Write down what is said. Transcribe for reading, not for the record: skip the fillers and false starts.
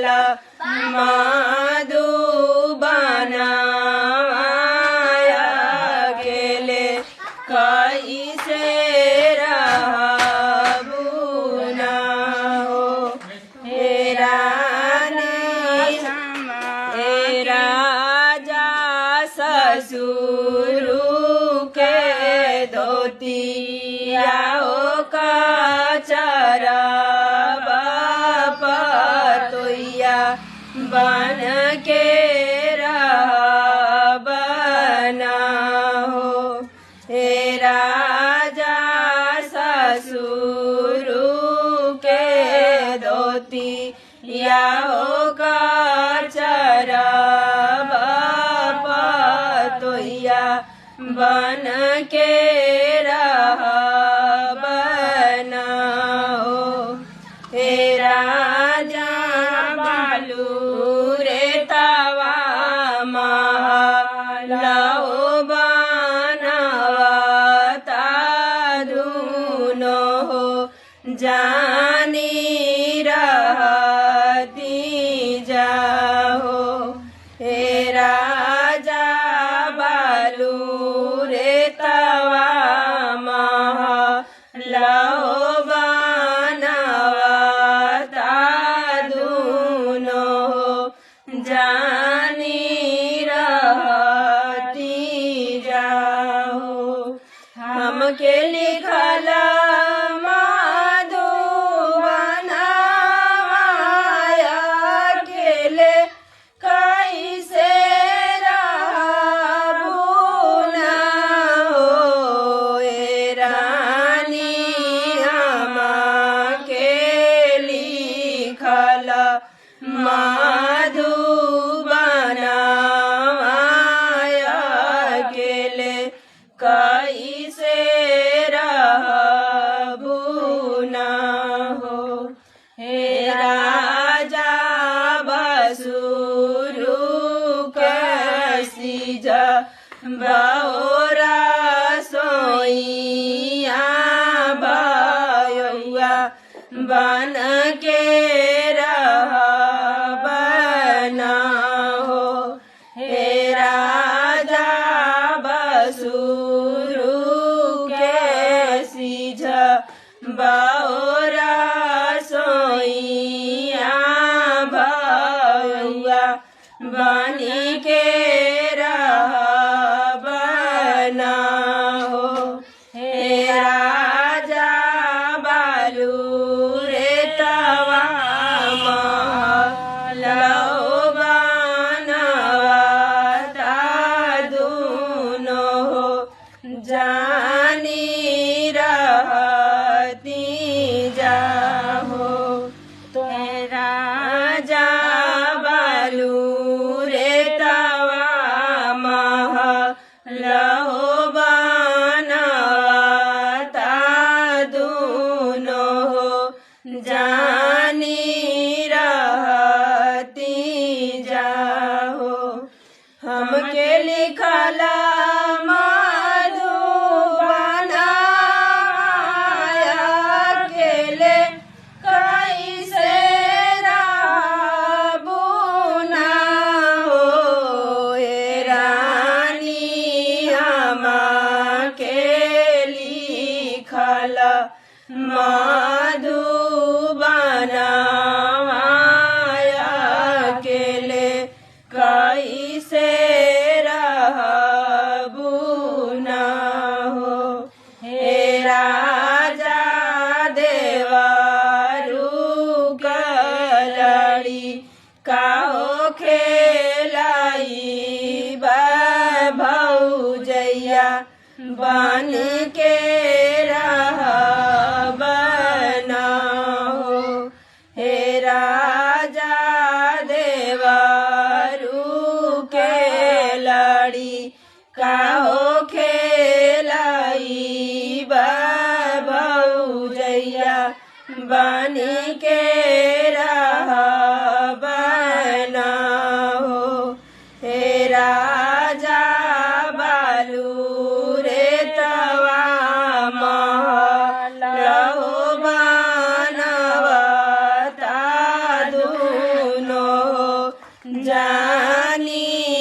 महल मधुबनवाया गेले कैसे रहबू ना हो हे रानी हे राजा ससुर के धोतिया ओ कचरा पतोइया बन के रहबना हो हे राजा ससुर के धोतिया ओ कचरा पतोइया बन के रहबना हो हे राजा बालू रे तवा महल बनवता दुनो हो जानी रहती जाहो हे राजा बालू रे तवा महल बनवता दुनो जानी रहती जाहो हमके लिखल मधुबनवाया गेले कैसे रहबू ना हो हे रानी हमके लिखल मधुबनवाया गेले कैसे रहबू ना हो हे राजा बसुरु कैसी बहुरा सोइया बयुआ बन के रहबना हो हे राजा बसुरु कैसी बहुरा सोइया बयुआ बनी के रहबना हो हे राजा बालू रे तवा महल बनवता दुनो जानी रहती जाहो हे राजा बालू रे तवा महल बनवता दुनो जानी रहती जाहो हमके लिखल मधुबनवाया गेले कैसे रहबू ना हो हे रानी हमके लिखल मधुबनवाया गेले कैसे रहबू ना हो हे राजा देवरू कलड़ी काहो खेलाई भौजैया बन के रहबना हो हे राजा देवरू के लड़ी काहो खेलाई भौजैया बन के रहबना हो हे राजा बालू रे तवा महल बनवता दुनो જાની